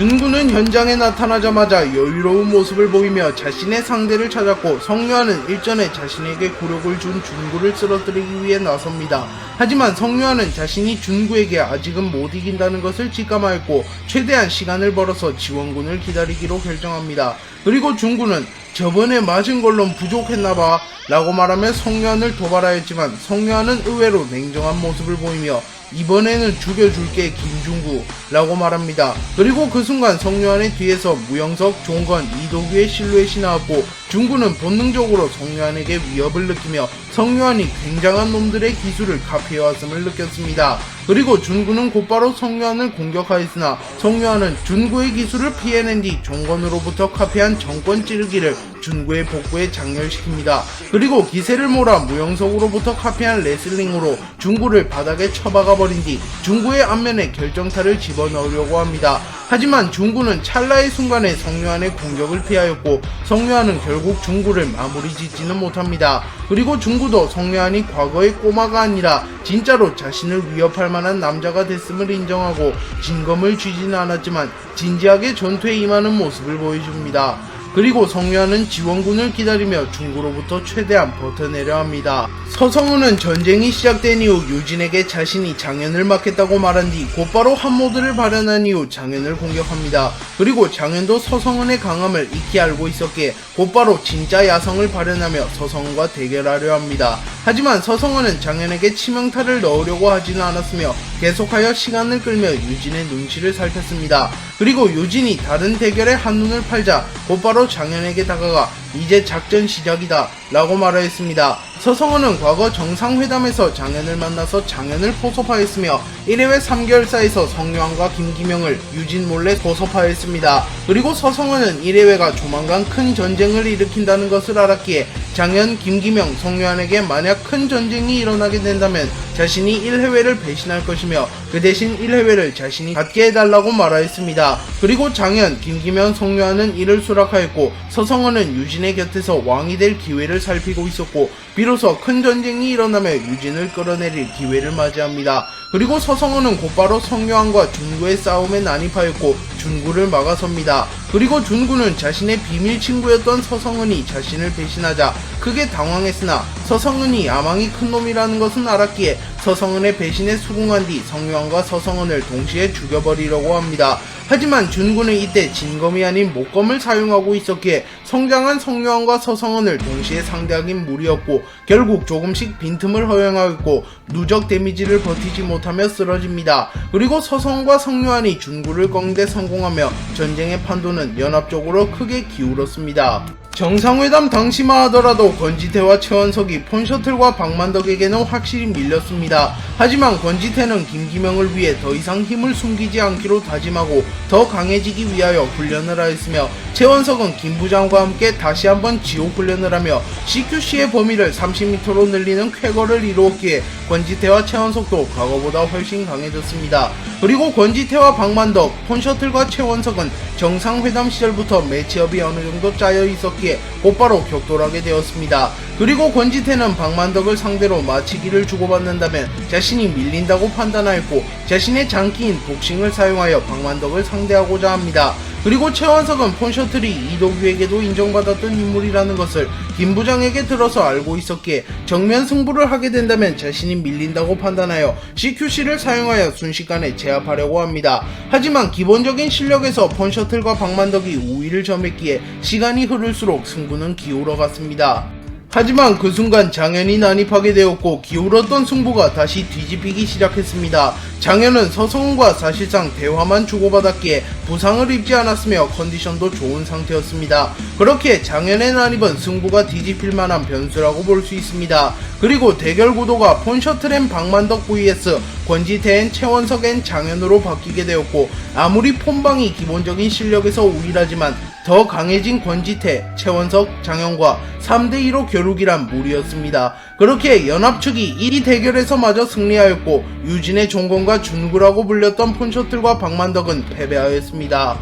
준구는 현장에 나타나자마자 여유로운 모습을 보이며 자신의 상대를 찾았고, 성유한은 일전에 자신에게 굴욕을 준 준구를 쓰러뜨리기 위해 나섭니다. 하지만 성유한은 자신이 준구에게 아직은 못 이긴다는 것을 직감하였고 최대한 시간을 벌어서 지원군을 기다리기로 결정합니다. 그리고 준구는 저번에 맞은 걸론 부족했나봐 라고 말하며 성유한을 도발하였지만, 성유한은 의외로 냉정한 모습을 보이며 이번에는 죽여줄게 김준구 라고 말합니다. 그리고 그 순간 성유한의 뒤에서 무영석, 종건, 이도규의 실루엣이 나왔고, 준구는 본능적으로 성유한에게 위협을 느끼며 성유한이 굉장한 놈들의 기술을 카피해왔음을 느꼈습니다. 그리고 준구는 곧바로 성유한을 공격하였으나 성유한은 준구의 기술을 피해낸 뒤 종건으로부터 카피한 정권 찌르기를 준구의 복부에 장렬시킵니다. 그리고 기세를 몰아 무영석으로부터 카피한 레슬링으로 준구를 바닥에 처박아 버린 뒤 준구의 안면에 결정타를 집어넣으려고 합니다. 하지만 준구는 찰나의 순간에 성유한의 공격을 피하였고 성유한은 결국 준구를 마무리 짓지는 못합니다. 그리고 준구도 성유한이 과거의 꼬마가 아니라 진짜로 자신을 위협할 만한 남자가 됐음을 인정하고 진검을 쥐지는 않았지만 진지하게 전투에 임하는 모습을 보여줍니다. 그리고 성유한은 지원군을 기다리며 준구로부터 최대한 버텨내려 합니다. 서성은은 전쟁이 시작된 이후 유진에게 자신이 장현을 맡겠다고 말한 뒤 곧바로 한모드를 발현한 이후 장현을 공격합니다. 그리고 장현도 서성은의 강함을 익히 알고 있었기에 곧바로 진짜 야성을 발현하며 서성은과 대결하려 합니다. 하지만 서성은은 장현에게 치명타를 넣으려고 하지는 않았으며 계속하여 시간을 끌며 유진의 눈치를 살폈습니다. 그리고 유진이 다른 대결에 한눈을 팔자 곧바로 장현에게 다가가 이제 작전 시작이다 라고 말하였습니다. 서성은은 과거 정상회담에서 장현을 만나서 장현을 포섭하였으며 1회회 3개월사에서 성유한과 김기명을 유진 몰래 포섭하였습니다. 그리고 서성은은 1회회가 조만간 큰 전쟁을 일으킨다는 것을 알았기에 장현, 김기명, 성유한에게 만약 큰 전쟁이 일어나게 된다면 자신이 1회회를 배신할 것이며 그 대신 1회회를 자신이 갖게 해달라고 말하였습니다. 그리고 장현, 김기명, 성유한은 이를 수락하였고 서성은은 유진의 곁에서 왕이 될 기회를 살피고 있었고 비로소 큰 전쟁이 일어나며 유진을 끌어내릴 기회를 맞이합니다. 그리고 서성은은 곧바로 성유한과 준구의 싸움에 난입하였고 준구를 막아섭니다. 그리고 준구는 자신의 비밀 친구였던 서성은이 자신을 배신하자 크게 당황했으나 서성은이 야망이 큰 놈이라는 것은 알았기에 서성은의 배신에 수긍한 뒤 성유한과 서성은을 동시에 죽여버리려고 합니다. 하지만 준구는 이때 진검이 아닌 목검을 사용하고 있었기에 성장한 성유한과 서성은을 동시에 상대하긴 무리였고 결국 조금씩 빈틈을 허용하였고 누적 데미지를 버티지 못하며 쓰러집니다. 그리고 서성은과 성유한이 준구를 꺾는데 성공하며 전쟁의 판도는 연합적으로 크게 기울었습니다. 정상회담 당시만 하더라도 권지태와 최원석이 폰셔틀과 박만덕에게는 확실히 밀렸습니다. 하지만 권지태는 김기명을 위해 더 이상 힘을 숨기지 않기로 다짐하고 더 강해지기 위하여 훈련을 하였으며 최원석은 김부장과 함께 다시 한번 지옥 훈련을 하며 CQC의 범위를 30m로 늘리는 쾌거를 이루었기에 권지태와 최원석도 과거보다 훨씬 강해졌습니다. 그리고 권지태와 박만덕, 폰셔틀과 최원석은 정상회담 시절부터 매치업이 어느 정도 짜여 있었기에 곧바로 격돌하게 되었습니다. 그리고 권지태는 박만덕을 상대로 마치기를 주고받는다면 자신이 밀린다고 판단하였고 자신의 장기인 복싱을 사용하여 박만덕을 상대하고자 합니다. 그리고 최원석은 폰셔틀이 이도규에게도 인정받았던 인물이라는 것을 김부장에게 들어서 알고 있었기에 정면 승부를 하게 된다면 자신이 밀린다고 판단하여 CQC를 사용하여 순식간에 제압하려고 합니다. 하지만 기본적인 실력에서 폰셔틀과 박만덕이 우위를 점했기에 시간이 흐를수록 승부는 기울어 갔습니다. 하지만 그 순간 장현이 난입하게 되었고 기울었던 승부가 다시 뒤집히기 시작했습니다. 장현은 서성은과 사실상 대화만 주고받았기에 부상을 입지 않았으며 컨디션도 좋은 상태였습니다. 그렇게 장현의 난입은 승부가 뒤집힐 만한 변수라고 볼 수 있습니다. 그리고 대결 구도가 폰셔틀 앤 박만덕 vs 권지태 앤 최원석 앤 장현으로 바뀌게 되었고 아무리 폰방이 기본적인 실력에서 우위라지만 더 강해진 권지태, 최원석, 장현과 3대2로 겨루기란 무리였습니다. 그렇게 연합 측이 이 대결에서 마저 승리하였고 유진의 종건과 준구라고 불렸던 폰셔틀과 박만덕은 패배하였습니다.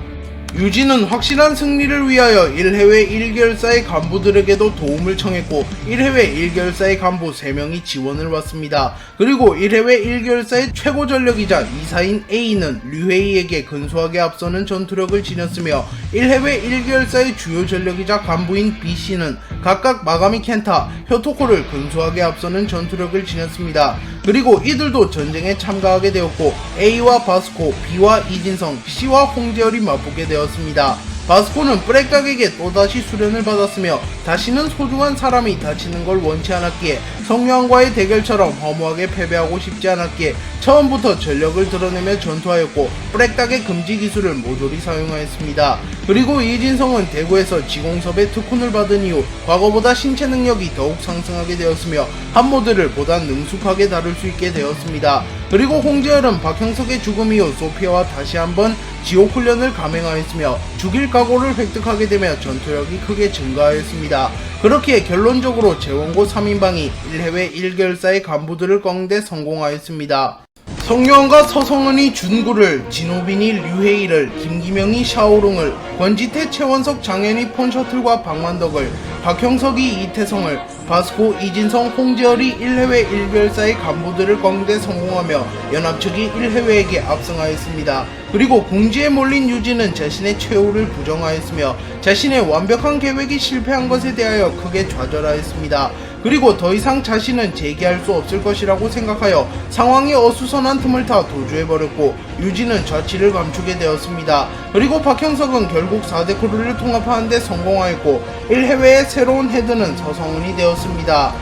유진은 확실한 승리를 위하여 1해외 1결사의 간부들에게도 도움을 청했고 1해외 1결사의 간부 3명이 지원을 받습니다. 그리고 1해외 1결사의 최고 전력이자 이사인 A는 류헤이에게 근소하게 앞서는 전투력을 지녔으며 1해외 1결사의 주요 전력이자 간부인 B씨는 각각 마가미 켄타, 효토코를 근소하게 앞서는 전투력을 지녔습니다. 그리고 이들도 전쟁에 참가하게 되었고 A와 바스코, B와 이진성, C와 홍재열이 맞붙게 되었습니다. 바스코는 브렉각에게 또다시 수련을 받았으며 다시는 소중한 사람이 다치는 걸 원치 않았기에 성유한과의 대결처럼 허무하게 패배하고 싶지 않았기에 처음부터 전력을 드러내며 전투하였고 브렉각의 금지 기술을 모조리 사용하였습니다. 그리고 이진성은 대구에서 지공섭의 특훈을 받은 이후 과거보다 신체 능력이 더욱 상승하게 되었으며 한모드를 보다 능숙하게 다룰 수 있게 되었습니다. 그리고 홍재열은 박형석의 죽음 이후 소피아와 다시 한번 지옥 훈련을 감행하였으며 죽일 각오를 획득하게 되며 전투력이 크게 증가하였습니다. 그렇기에 결론적으로 재원고 3인방이 1해외 1결사의 간부들을 꺾는데 성공하였습니다. 성유한과 서성은이 준구를, 진호빈이 류헤이를, 김기명이 샤오롱을, 권지태, 최원석, 장현이 폰셔틀과 박만덕을, 박형석이 이태성을, 바스코, 이진성, 홍재열이 1해외 1결사의 간부들을 꺾는데 성공하며 연합 측이 1해외에게 압승하였습니다. 그리고 궁지에 몰린 유진은 자신의 최후를 부정하였으며 자신의 완벽한 계획이 실패한 것에 대하여 크게 좌절하였습니다. 그리고 더 이상 자신은 재기할 수 없을 것이라고 생각하여 상황이 어수선한 틈을 타 도주해버렸고 유진은 자취를 감추게 되었습니다. 그리고 박형석은 결국 4대 크루를 통합하는 데 성공하였고 1해외의 새로운 헤드는 서성은이 되었습니다.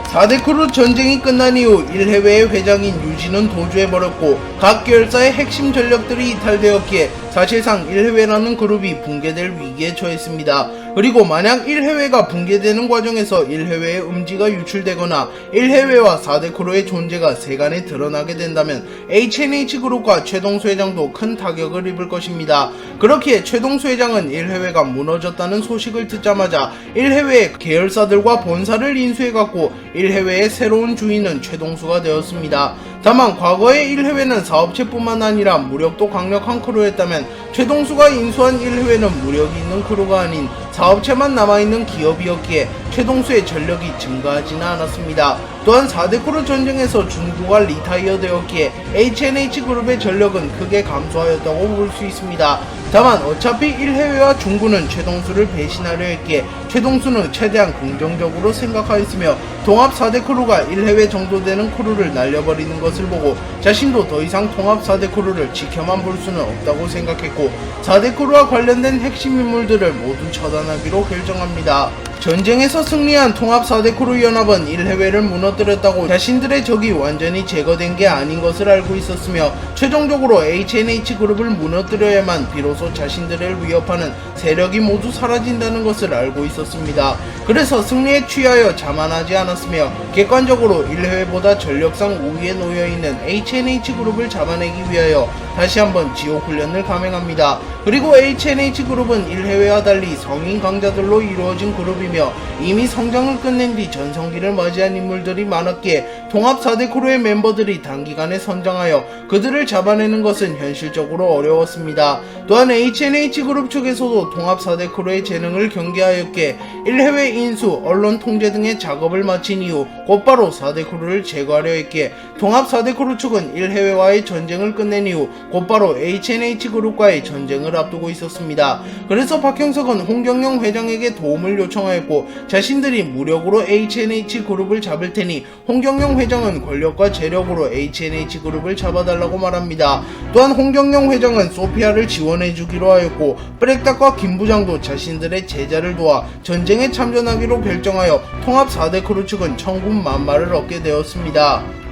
4대 크루 전쟁이 끝난 이후 1해외의 회장인 유진은 도주해버렸고 각 계열사의 핵심 전력들이 이탈되었기에 사실상 1해외라는 그룹이 붕괴될 위기에 처했습니다. 그리고 만약 1해외가 붕괴되는 과정에서 1해외의 음지가 유출되거나 1해외와 4대 크루의 존재가 세간에 드러나게 된다면 HNH그룹과 최동수 회장도 큰 타격을 입을 것입니다. 그렇기에 최동수 회장은 1해외가 무너졌다는 소식을 듣자마자 1해외의 계열사들과 본사를 인수해갔고 1해외의 새로운 주인은 최동수가 되었습니다. 다만 과거의 1해외는 사업체뿐만 아니라 무력도 강력한 크루였다면 최동수가 인수한 1해외는 무력이 있는 크루가 아닌 사업체만 남아있는 기업이었기에 최동수의 전력이 증가하지는 않았습니다. 또한 4대 크루 전쟁에서 중구가 리타이어 되었기에 HNH그룹의 전력은 크게 감소하였다고 볼 수 있습니다. 다만 어차피 1해외와 중구는 최동수를 배신하려 했기에 최동수는 최대한 긍정적으로 생각하였으며 통합 4대 크루가 1해외 정도 되는 크루를 날려버리는 것을 보고 자신도 더 이상 통합 4대 크루를 지켜만 볼 수는 없다고 생각했고 4대 크루와 관련된 핵심 인물들을 모두 처단하기로 결정합니다. 전쟁에서 승리한 통합 4대 크루 연합은 1해외를 무너뜨렸다고 자신들의 적이 완전히 제거된 게 아닌 것을 알고 있었으며 최종적으로 HNH그룹을 무너뜨려야만 비로소 자신들을 위협하는 세력이 모두 사라진다는 것을 알고 있었습니다. 그래서 승리에 취하여 자만하지 않았으며 객관적으로 1해외보다 전력상 우위에 놓여있는 HNH그룹을 잡아내기 위하여 다시 한번 지옥훈련을 감행합니다. 그리고 HNH그룹은 1해외와 달리 성인 강자들로 이루어진 그룹이며 이미 성장을 끝낸 뒤 전성기를 맞이한 인물들이 많았기에 통합 4대 크루의 멤버들이 단기간에 선장하여 그들을 잡아내는 것은 현실적으로 어려웠습니다. 또한 HNH그룹 측에서도 통합 4대 크루의 재능을 경계하였기에 1해외 인수, 언론 통제 등의 작업을 마친 이후 곧바로 4대 크루를 제거하려 했기에 통합 4대 크루 측은 1해외와의 전쟁을 끝낸 이후 곧바로 HNH그룹과의 전쟁을 앞두고 있었습니다. 그래서 박형석은 홍경영 회장에게 도움을 요청하였고 자신들이 무력으로 HNH그룹을 잡을 테니 홍경영 회장은 권력과 재력으로 HNH그룹을 잡아달라고 말합니다. 또한 홍경영 회장은 소피아를 지원해주기로 하였고 브렉닥과 김 부장도 자신들의 제자를 도와 전쟁에 참전하기로 결정하여 통합 4대 크루 측은 천군만마를 얻게 되었습니다.